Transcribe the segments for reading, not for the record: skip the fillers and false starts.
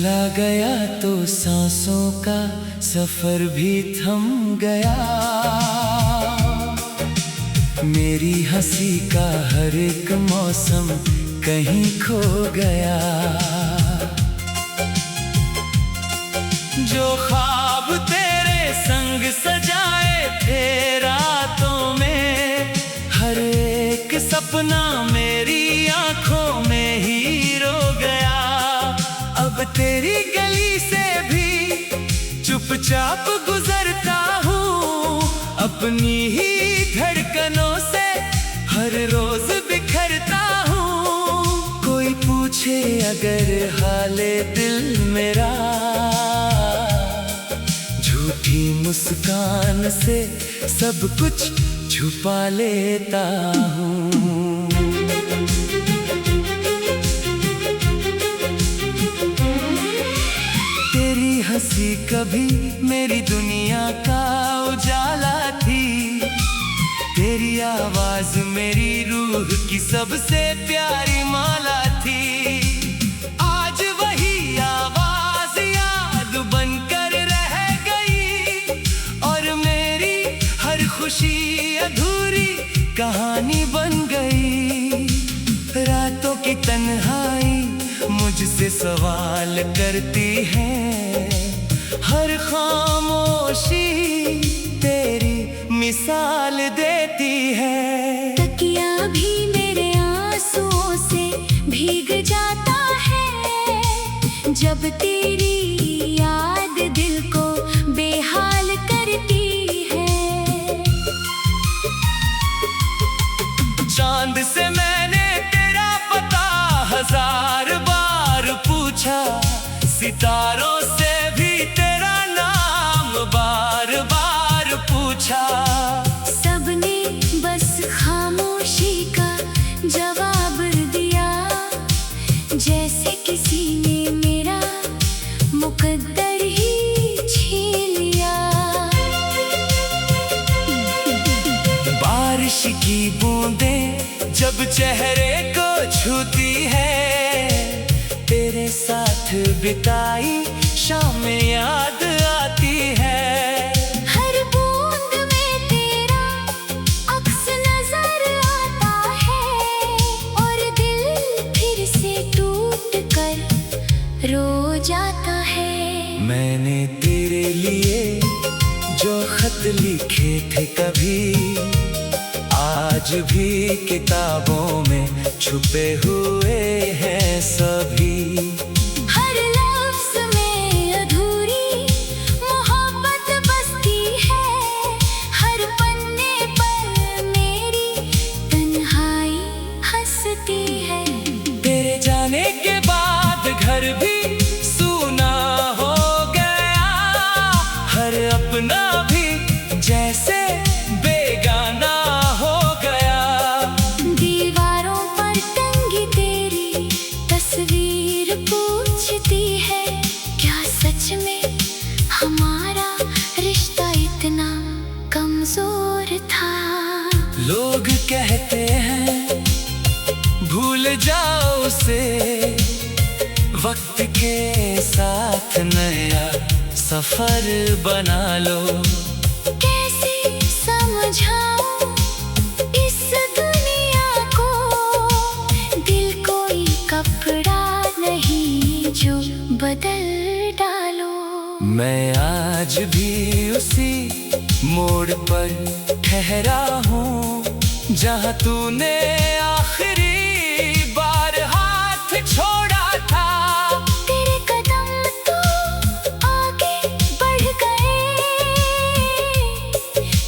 चला गया तो सांसों का सफर भी थम गया। मेरी हंसी का हर एक मौसम कहीं खो गया। जो ख्वाब तेरे संग सजाए थे रातों में, हर एक सपना मेरी आंखों में ही रो गया। अब तेरी गली से भी चुपचाप गुजरता हूँ, अपनी ही धड़कनों से हर रोज बिखरता हूँ। कोई पूछे अगर हाले दिल मेरा, झूठी मुस्कान से सब कुछ छुपा लेता हूँ। तेरी हंसी कभी मेरी दुनिया का उजाला थी, तेरी आवाज मेरी रूह की सबसे प्यारी माला थी। आज वही आवाज याद बनकर रह गई, और मेरी हर खुशी अधूरी कहानी बन गई। रातों की तन्हाई मुझसे सवाल करती है, हर खामोशी तेरी मिसाल देती है। तकिया भी मेरे आंसुओं से भीग जाता है, जब तेरी याद दिल को बेहाल करती है। चांद से मैंने तेरा पता हजार बार पूछा, सितारों से भी तेरा नाम बार बार पूछा। सबने बस खामोशी का जवाब दिया, जैसे किसी ने मेरा मुकद्दर ही छीन लिया। बारिश की बूंदें जब चेहरे को छूती है, तेरे साथ बिताई शाम याद आती है। हर बूंद में तेरा अक्स नजर आता है, और दिल फिर से टूट कर रो जाता है। मैंने तेरे लिए जो खत लिखे थे कभी, आज भी किताबों में छुपे हुए हैं सभी। हर लफ्ज़ में अधूरी मोहब्बत बसती है, हर पन्ने पर मेरी तन्हाई हंसती है। तेरे जाने के बाद घर भी सूना हो गया, हर अपना भी जैसे बेगाना हो गया। दीवारों पर टंगी तेरी तस्वीर पूछती है, क्या सच में हमारा रिश्ता इतना कमजोर था। लोग कहते हैं भूल जाओ उसे, वक्त के साथ नया सफर बना लो। कैसे समझाऊं इस दुनिया को, दिल कोई कपड़ा नहीं जो बदल डालो। मैं आज भी उसी मोड़ पर ठहरा हूँ, जहाँ तूने आखिरी बार हाथ छोड़ा था। तेरे कदम तो आगे बढ़ गए,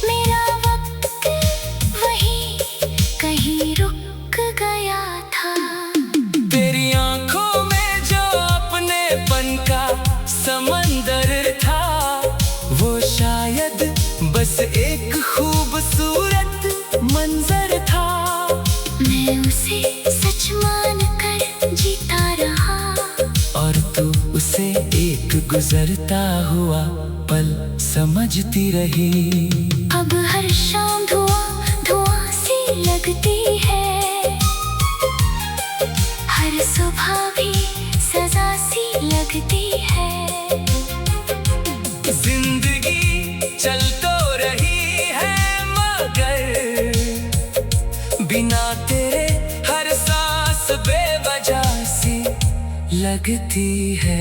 मेरा वक्त वहीं कहीं रुक गया था। तेरी आंखों में जो अपनेपन का समंदर था, वो शायद बस एक खूबसूरत मंजर था। मैं उसे सच मान कर जीता रहा, और तू उसे एक गुजरता हुआ पल समझती रही। अब हर शाम धुआं धुआं सी लगती है, हर सुबह भी सजा सी लगती लगती है। जिंदगी चल तो रही है मगर बिना तेरे हर सांस बेवजह सी लगती है।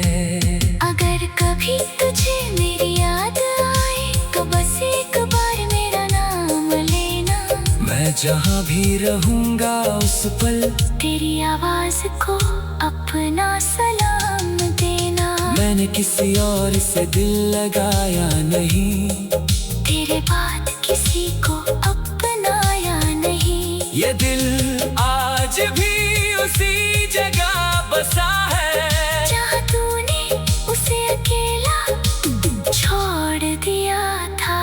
अगर कभी तुझे मेरी याद आए तो बस एक बार मेरा नाम लेना। मैं जहाँ भी रहूँगा उस पल तेरी आवाज को अपना सलाम देना। मैंने किसी और से दिल लगाया नहीं, तेरे बाद किसी को अपनाया नहीं। ये दिल आज भी उसी जगह बसा है जहाँ तूने उसे अकेला छोड़ दिया था।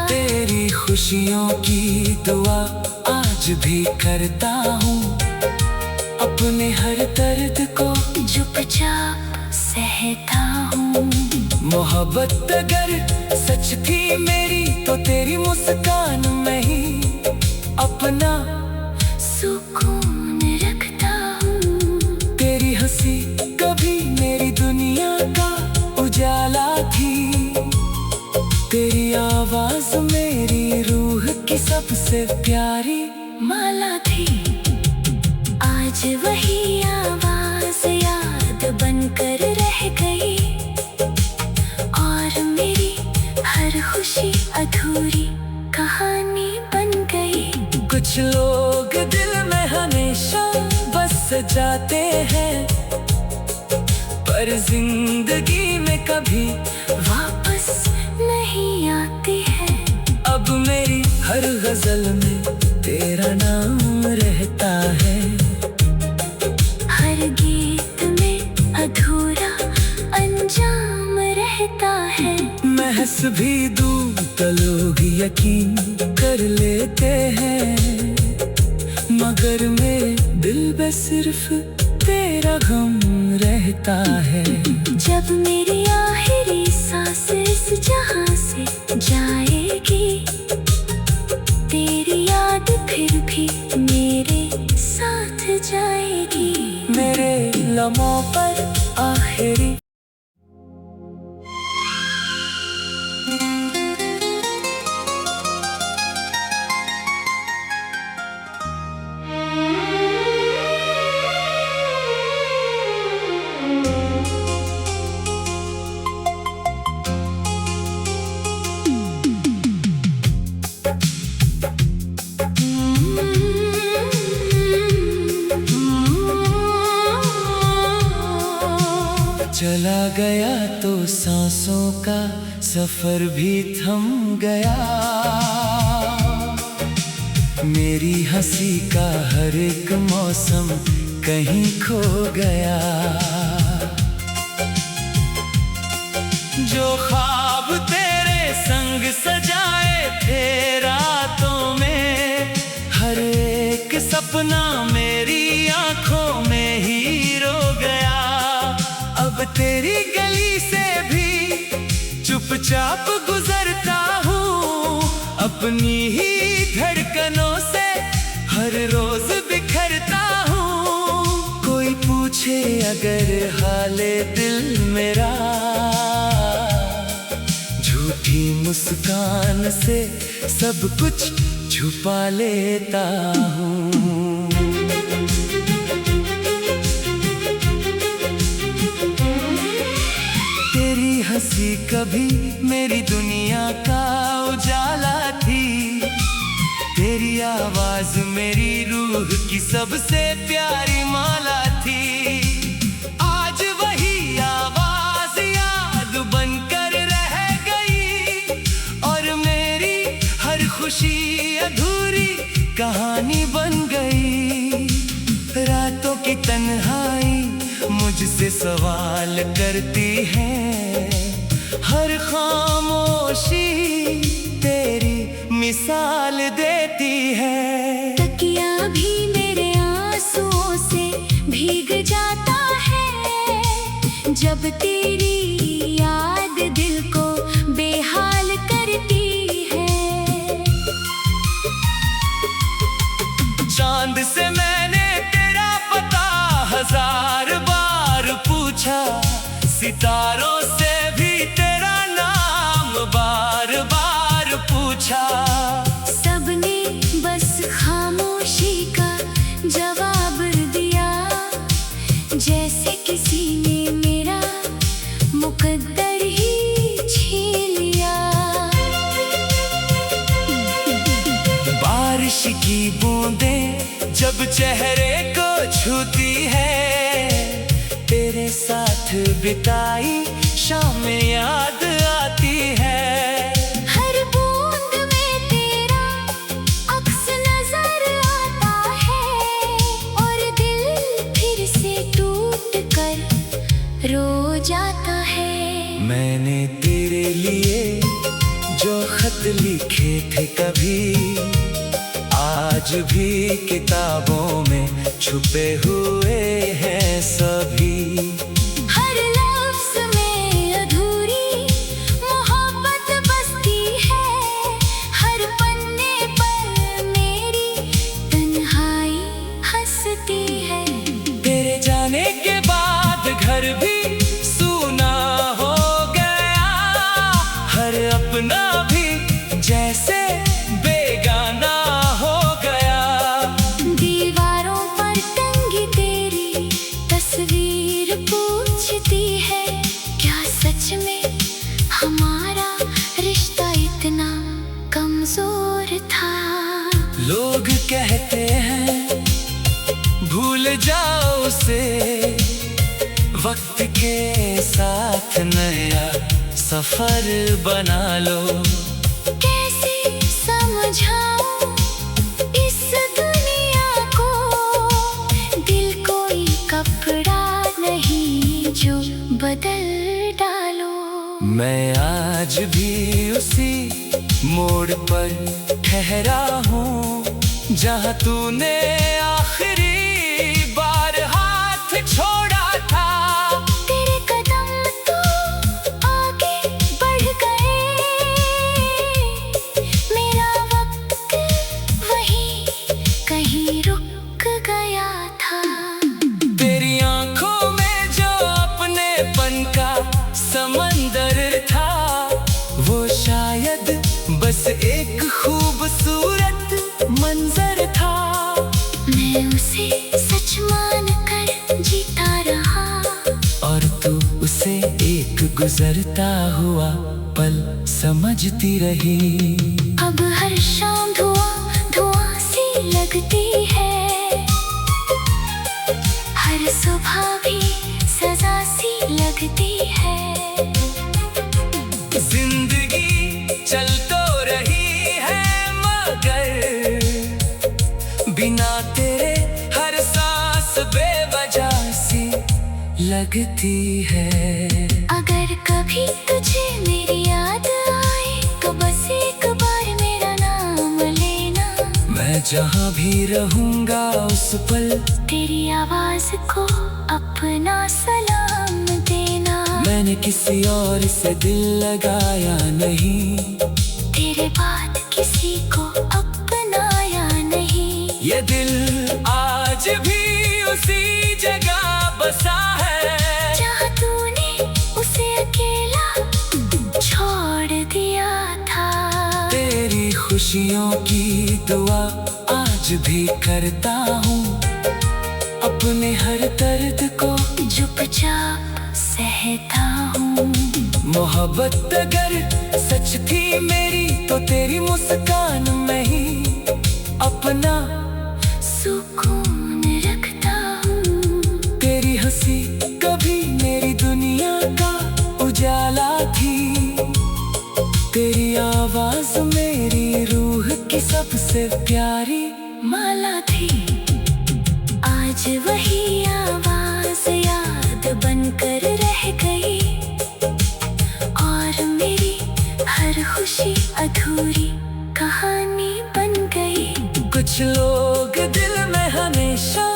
तेरी खुशियों की दुआ आज भी करता हूँ, अपने हर दर्द को चुपचाप सहता हूँ। मोहब्बत अगर सच थी मेरी तो तेरी मुस्कान में ही अपना सुकून रखता हूँ। तेरी हंसी कभी मेरी दुनिया का उजाला थी, तेरी आवाज मेरी रूह की सबसे प्यारी माला थी। आज वही आवाज याद बनकर रह गई और मेरी हर खुशी अधूरी कहानी बन गई। कुछ लोग दिल में हमेशा बस जाते हैं पर जिंदगी में कभी वापस नहीं आती है। अब मेरी हर गजल में तेरा नाम रहता है, हर गीत में अधूरा अंजाम रहता है। मैं हंस भी दूँ तो लोग यकीन कर लेते हैं मगर मेरे दिल में सिर्फ तेरा गम रहता है। जब मेरी आखिरी सांस इस जहां से जाएगी तेरी याद फिर भी मेरे साथ जाएगी। मेरे लम्हों पर आखिरी चला गया तो सांसों का सफर भी थम गया, मेरी हंसी का हर एक मौसम कहीं खो गया। जो ख्वाब तेरे संग सजाए थे रातों में, हर एक सपना मेरी आंखों में ही रो गया। अब तेरी गली से भी चुपचाप गुजरता हूँ, अपनी ही धड़कनों से हर रोज बिखरता हूँ। कोई पूछे अगर हाले दिल मेरा, झूठी मुस्कान से सब कुछ छुपा लेता हूँ। तेरी हंसी कभी मेरी दुनिया का उजाला थी, तेरी आवाज मेरी रूह की सबसे प्यारी माला थी। आज वही आवाज याद बनकर रह गई और मेरी हर खुशी अधूरी कहानी बन गई। रातों की तन्हाई मुझसे सवाल करती है, हर खामोशी तेरी मिसाल देती है। तकिया भी मेरे आंसुओं से भीग जाता है, जब तेरी याद दिल को बेहाल करती है। चांद से मैंने तेरा पता हजार बार पूछा, सितारों से भी तेरा नाम बार बार पूछा, सबने बस खामोशी का जवाब दिया, जैसे किसी ने मेरा मुकद्दर ही छीन लिया। बारिश की बूंदें जब चेहरे को छूती है, तेरे साथ बिताई शाम याद आती है। हर बूंद में तेरा अक्स नजर आता है, और दिल फिर से टूट कर रो जाता है। मैंने तेरे लिए जो खत लिखे थे कभी, आज भी किताबों में छुपे हुए हैं सभी। हर लफ्ज़ में अधूरी मोहब्बत बसती है, हर पन्ने पर मेरी तन्हाई हंसती है। तेरे जाने के बाद घर भी सूना हो गया, हर अपना भी जैसे बेगाना हो गया। दीवारों पर टंगी तेरी तस्वीर पूछती है, क्या सच में हमारा रिश्ता इतना कमजोर था? लोग कहते हैं भूल जाओ उसे, वक्त के साथ नया सफर बना लो। कैसे समझाऊं इस दुनिया को, दिल कोई कपड़ा नहीं जो बदल डालो। मैं आज भी उसी मोड़ पर ठहरा हूँ, जहाँ तूने आखिरी बार हाथ छोड़ा था। तेरे कदम तो आगे बढ़ गए, मेरा वक्त वहीं कहीं रुक गया था। तेरी आंखों में जो अपनेपन का समंदर था, वो शायद बस एक खूबसूरत मंजर था। मैं उसे सच मान कर जीता रहा, और तू उसे एक गुजरता हुआ पल समझती रही। अब हर शाम धुआं धुआं सी लगती है, हर सुबह भी सजा सी लगती है। जिंदगी चल तो रही है, मगर बिना तेरे हर सांस बेवजह सी लगती है। अगर कभी तुझे मेरी याद आए, तो बस एक बार मेरा नाम लेना। मैं जहाँ भी रहूँगा उस पल तेरी आवाज को अपना सलाम देना। मैंने किसी और से दिल लगाया नहीं, तेरे बाद किसी को अपनाया नहीं। ये दिल आज भी उसी जगह बसा है, जहाँ तूने उसे अकेला छोड़ दिया था। तेरी खुशियों की दुआ आज भी करता हूँ, अपने हर दर्द को चुपचाप सहता हूँ। मोहब्बत अगर सच थी मेरी, तो तेरी मुस्कान में ही अपना सुकून रखता हूँ। तेरी हंसी कभी मेरी दुनिया का उजाला थी, तेरी आवाज मेरी रूह की सबसे प्यारी माला थी। आज वही आवाज याद बनकर रह गई, और मेरी हर खुशी अधूरी कहानी बन गई। कुछ लोग दिल में हमेशा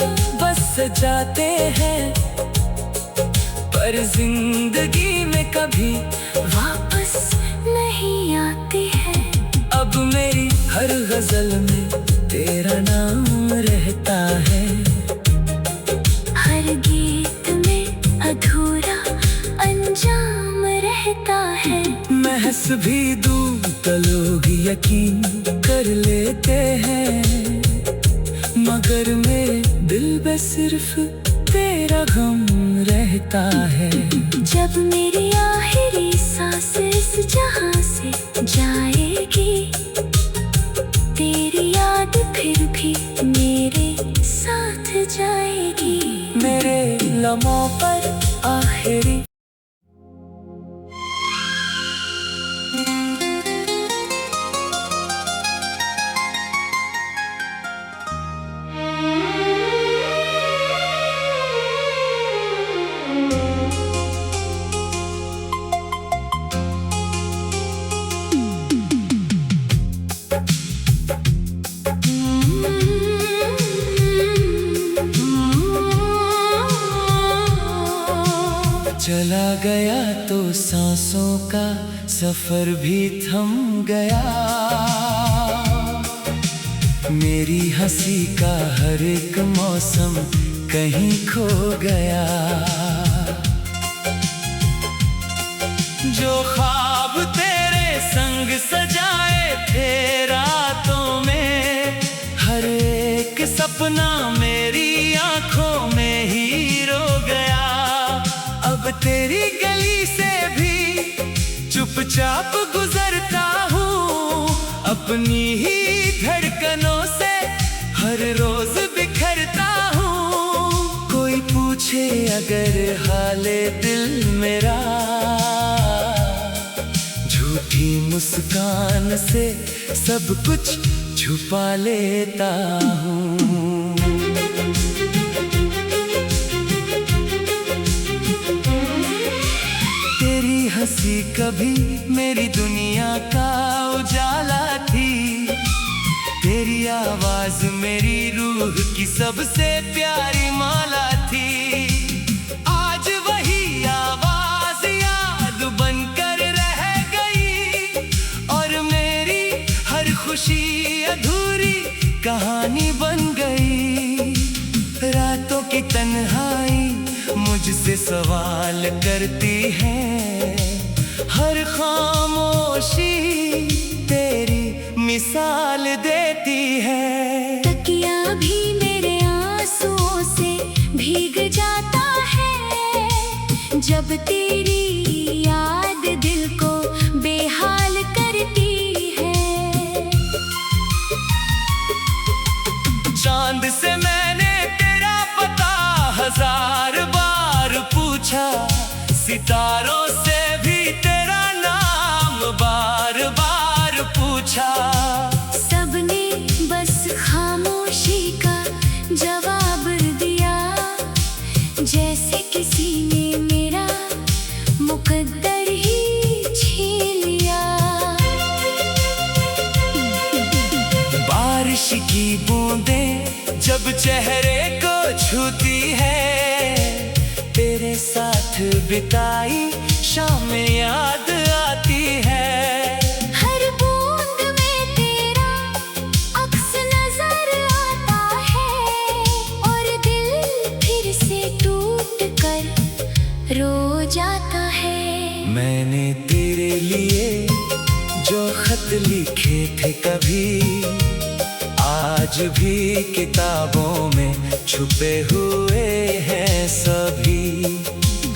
बस जाते हैं, पर जिंदगी में कभी वापस नहीं आती है। अब मेरी हर गजल में तेरा नाम रहता है, हर गीत में अधूरा है। महस भी दूर तो लोग यकीन कर लेते हैं, मगर मेरे दिल में सिर्फ तेरा गम रहता है। जब मेरी आखिरी सांस इस जहां से जाएगी, तेरी याद फिर भी मेरे साथ जाएगी। मेरे लम्हों पर आखिरी चला गया तो सांसों का सफर भी थम गया, मेरी हंसी का हर एक मौसम कहीं खो गया। जो ख्वाब तेरे संग सजाए थे रातों में, हर एक सपना मेरी आंखों में ही रो गया। अब तेरी गली से भी चुपचाप गुजरता हूँ, अपनी ही धड़कनों से हर रोज बिखरता हूँ। कोई पूछे अगर हाले दिल मेरा, झूठी मुस्कान से सब कुछ छुपा लेता हूँ। हंसी कभी मेरी दुनिया का उजाला थी, तेरी आवाज मेरी रूह की सबसे प्यारी माला थी। आज वही आवाज याद बनकर रह गई, और मेरी हर खुशी अधूरी कहानी बन गई। रातों की तन्हाई मुझसे सवाल करती है, हर खामोशी तेरी मिसाल देती है। तकिया भी मेरे आंसुओं से भीग जाता है, जब तेरी याद दिल को बेहाल करती है। चांद से मैंने तेरा पता 1000 बार पूछा, सितारों से भी तेरा नाम बार बार पूछा। सबने बस खामोशी का जवाब दिया, जैसे किसी ने मेरा मुकद्दर ही छीन लिया। बारिश की बूंदें जब चेहरे को छूती है, तेरे साथ बिताई शाम याद आती है। हर बूंद में तेरा अक्स नजर आता है, और दिल फिर से टूट कर रो जाता है। मैंने तेरे लिए जो खत लिखे थे कभी, आज भी किताबों में छुपे हुए हैं सभी।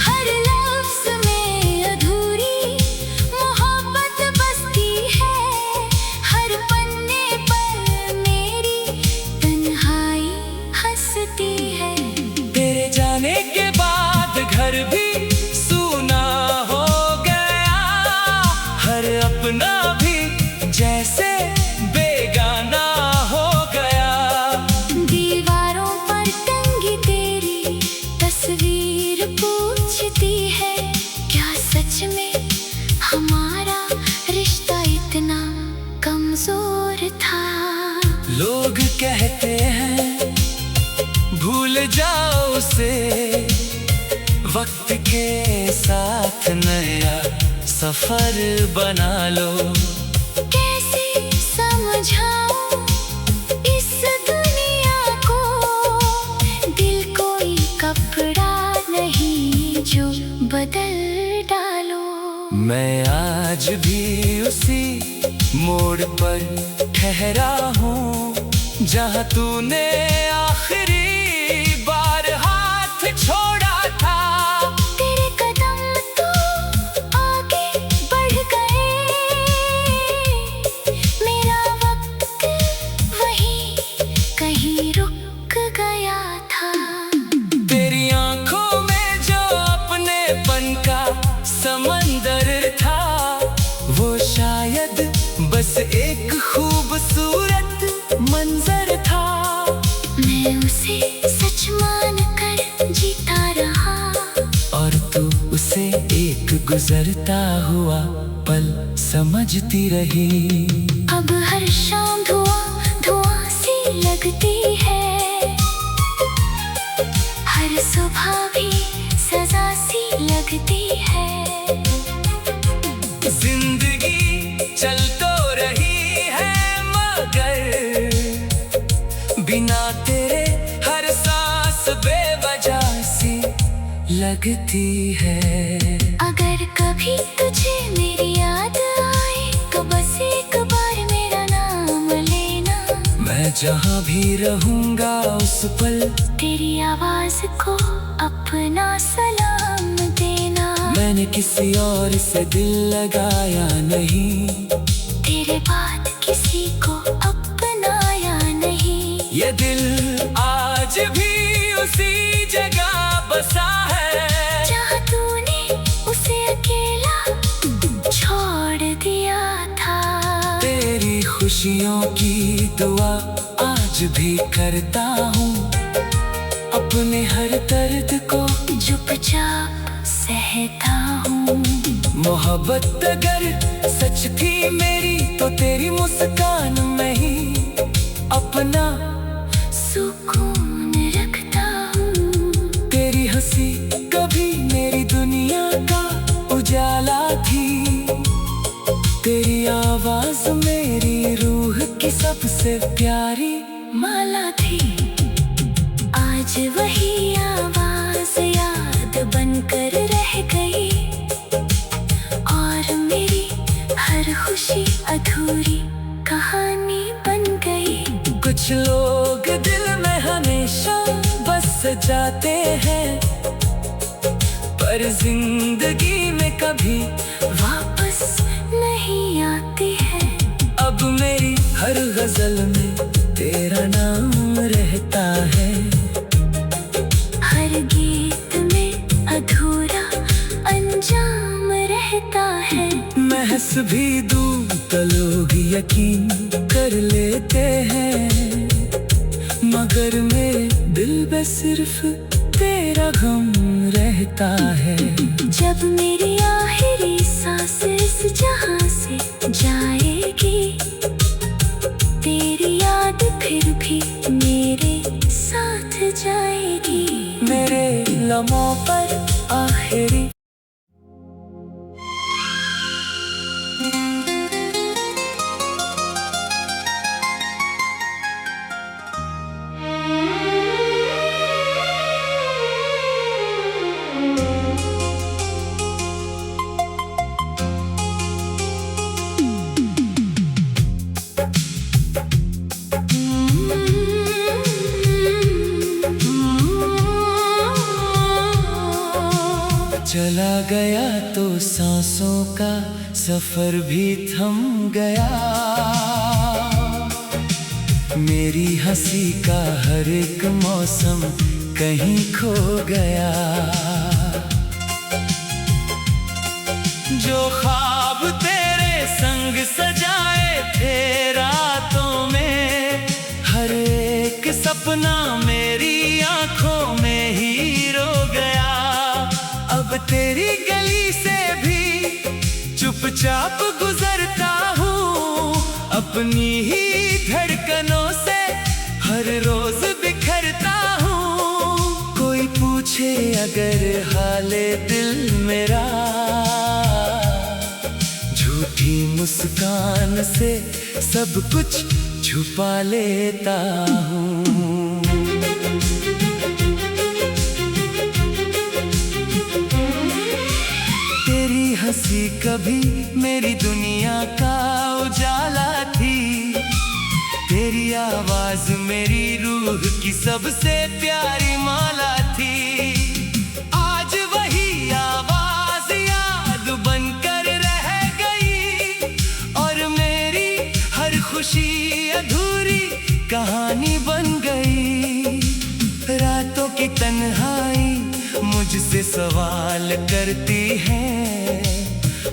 हर लफ्ज़ में अधूरी मोहब्बत बसती है, हर पन्ने पर मेरी तन्हाई हंसती है। तेरे जाने के बाद घर भी सूना हो गया, हर अपना भी जैसे बेगाना हो गया। दीवारों पर टंगी तेरी तस्वीर पूछती है, क्या सच में हमारा रिश्ता इतना कमजोर था? लोग कहते हैं भूल जाओ उसे, वक्त के साथ नया सफर बना लो। कैसे समझाऊं इस दुनिया को, दिल कोई कपड़ा नहीं जो बदल डालो। मैं आज भी उसी मोड़ पर ठहरा हूँ जहाँ तूने आखिरी बार हाथ छोड़ा था। तेरे कदम तो आगे बढ़ गए, मेरा वक्त वहीं कहीं रुक गया था। तेरी आंखों में जो अपनेपन का समंदर था, वो शायद बस एक खूबसूरत मंजर था। मैं उसे सच मान कर जीता रहा, और तू उसे एक गुजरता हुआ पल समझती रही। अब हर शाम धुआं धुआं सी लगती है, हर सुबह भी सजा सी लगती है। जिंदगी चल तो रही है मगर बिना तेरे हर सांस बेवजह सी लगती है। अगर कभी तुझे मेरी याद आए तो बस एक बार मेरा नाम लेना। मैं जहाँ भी रहूँगा उस पल तेरी आवाज को अपना सलाम देना। मैंने किसी और से दिल लगाया नहीं, तेरे बाद किसी को अपनाया नहीं। ये दिल आज भी उसी जगह बसा है जहाँ तूने उसे अकेला छोड़ दिया था। तेरी खुशियों की दुआ आज भी करता हूँ, अपने हर दर्द को चुपचाप सहता हूँ। मोहब्बत अगर सच थी मेरी तो तेरी मुस्कान में ही अपना सुकून रखता हूँ। तेरी हंसी कभी मेरी दुनिया का उजाला थी, तेरी आवाज मेरी रूह की सबसे प्यारी माला थी। आज वही आवाज याद बनकर रह गई, और मेरी हर खुशी अधूरी कहानी बन गई। कुछ लोग दिल में हमेशा बस जाते हैं, पर जिंदगी में कभी वापस नहीं आती है। अब मेरी हर गजल में तेरा नाम रहता है, हर गीत में अधूरा अंजाम रहता है। महस भी दूँ तो लोग यकीन कर लेते हैं, मगर मेरे दिल में सिर्फ तेरा गम रहता है। जब मेरी आखिरी सांस इस जहां से जाएगी, तेरी याद फिर भी मेरे साथ जाएगी। मेरे लम्हों पर आखिरी चला गया तो सांसों का सफर भी थम गया, मेरी हंसी का हर एक मौसम कहीं खो गया। जो ख्वाब तेरे संग सजाए थे रातों में, हर एक सपना मेरी आंखों में ही रो गया। अब तेरी गली से भी चुपचाप गुजरता हूँ, अपनी ही धड़कनों से हर रोज बिखरता हूँ। कोई पूछे अगर हाले दिल मेरा, झूठी मुस्कान से सब कुछ छुपा लेता हूँ। तेरी तेरी हंसी कभी मेरी दुनिया का उजाला थी, तेरी आवाज मेरी रूह की सबसे प्यारी माला थी। आज वही आवाज याद बनकर रह गई, और मेरी हर खुशी अधूरी कहानी बन गई। रातों की तन्हाई मुझसे सवाल करती है,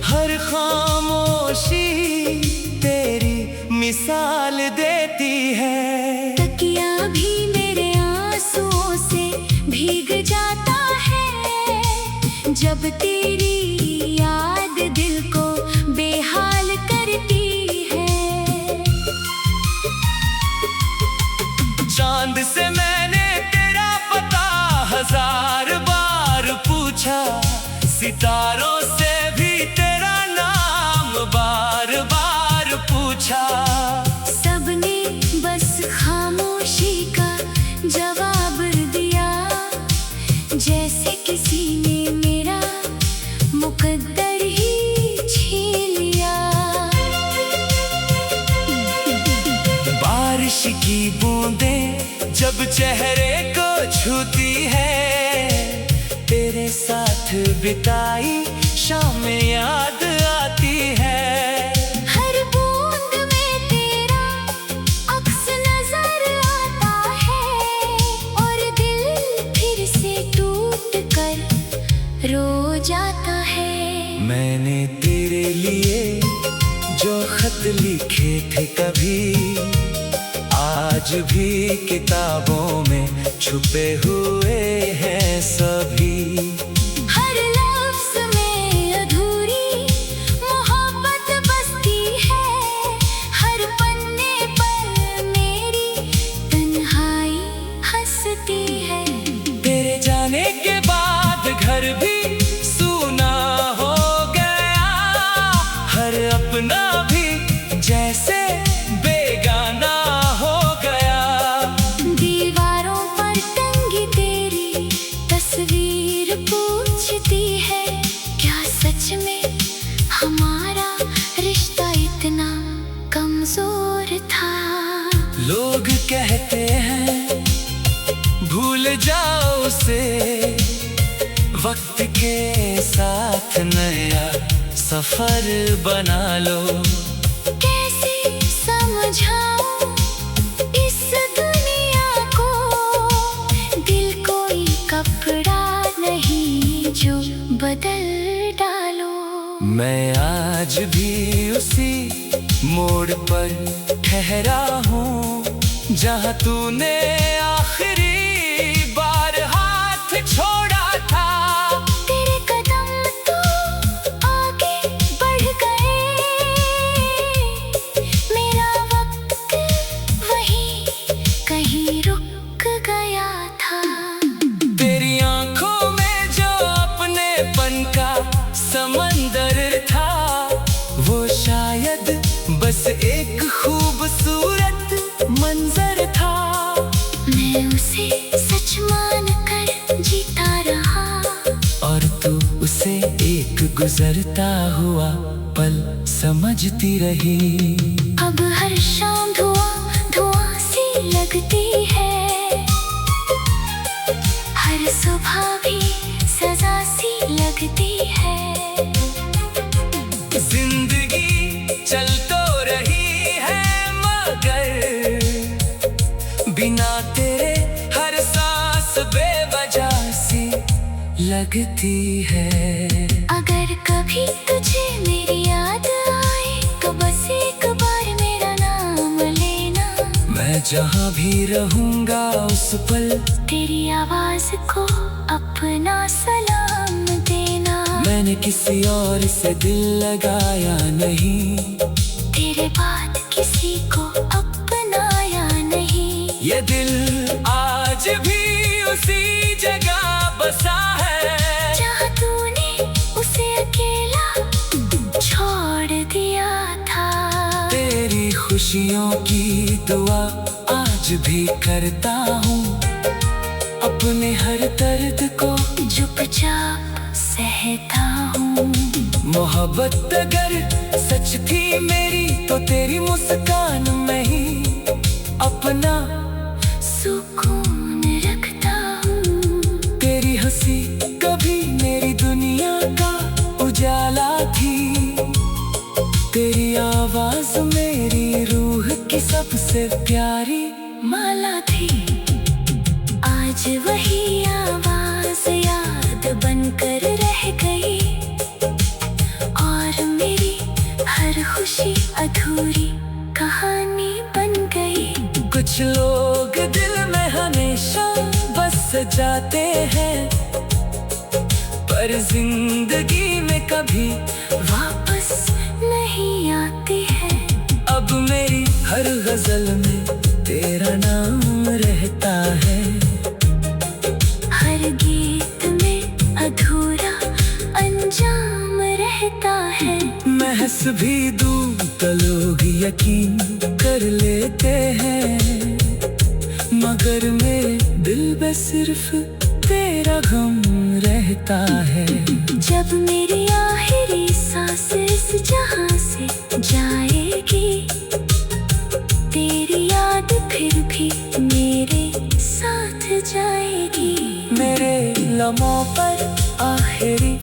हर खामोशी तेरी मिसाल देती है। तकिया भी मेरे आंसुओं से भीग जाता है, जब तेरी याद दिल को बेहाल करती है। चांद से मैंने तेरा पता 1000 बार पूछा, सितारों से भी तेरा नाम बार बार पूछा। सबने बस खामोशी का जवाब दिया, जैसे किसी ने मेरा मुकद्दर ही छीन लिया। बारिश की बूंदें जब चेहरे को छूती है, तेरे साथ बिताई शाम याद आती है। हर बूंद में तेरा अक्स नजर आता है, और दिल फिर से टूट कर रो जाता है। मैंने तेरे लिए जो खत लिखे थे कभी, आज भी किताबों में छुपे हुए हैं सभी। हर लफ्ज़ में अधूरी मोहब्बत बसती है, हर पन्ने पर मेरी तन्हाई हंसती है। तेरे जाने के बाद घर भी सूना हो गया, हर अपना भी जैसे बेगाना हो गया। दीवारों पर टंगी तेरी तस्वीर पूछती है, क्या सच में हमारा रिश्ता इतना कमजोर था। लोग कहते हैं भूल जाओ उसे, वक्त के साथ नया सफर बना लो। कैसे समझाऊं इस दुनिया को, दिल कोई कपड़ा नहीं जो बदल डालो। मैं आज भी उसी मोड़ पर ठहरा हूँ, जहाँ तूने आखिरी बार हाथ छोड़ा था। तेरे कदम तो आगे बढ़ गए, मेरा वक्त वहीं कहीं रुक गया था। तेरी आंखों में जो अपनेपन का समंदर था, वो शायद बस एक खूबसूरत मंजर था। मैं उसे सच मान कर जीता रहा, और तू उसे एक गुजरता हुआ पल समझती रही। अब हर शाम धुआं धुआं सी लगती है, हर सुबह भी सजा सी लगती है। जिंदगी चल तो रही है, मगर बिना तेरे हर सांस बेवजह सी लगती है। अगर कभी तुझे मेरी याद आए, तो बस एक बार मेरा नाम लेना। मैं जहाँ भी रहूँगा उस पल तेरी आवाज को अपना सलाम देना। मैंने किसी और से दिल लगाया नहीं, तेरे बाद किसी को अपनाया नहीं। ये दिल आज भी उसी जगह बसा है, जहाँ तूने उसे अकेला छोड़ दिया था। तेरी खुशियों की दुआ आज भी करता हूँ, अपने हर दर्द को चुपचाप सहता हूँ। मोहब्बत अगर सच थी मेरी तो तेरी मुस्कान में ही अपना सुकून रखता हूँ। तेरी हंसी कभी मेरी दुनिया का उजाला थी। तेरी आवाज मेरी रूह की सबसे प्यारी माला थी। आज वही आवाज याद बनकर रह गई, और मेरी हर खुशी अधूरी कहानी बन गई। कुछ लोग दिल में हमेशा बस जाते हैं, पर जिंदगी में कभी वापस नहीं आती है। अब मेरी हर गजल में तेरा नाम रहता है। हर गीत में अधूरा अंजाम रहता है। मैं हंस भी दूँ तो लोग यकीन कर लेते हैं, मगर मेरे दिल में सिर्फ तेरा गम रहता है। जब मेरी आखिरी सांस इस जहां से जाएगी, तेरी याद फिर भी मेरे साथ जाएगी। मेरे लम्हों पर आखिरी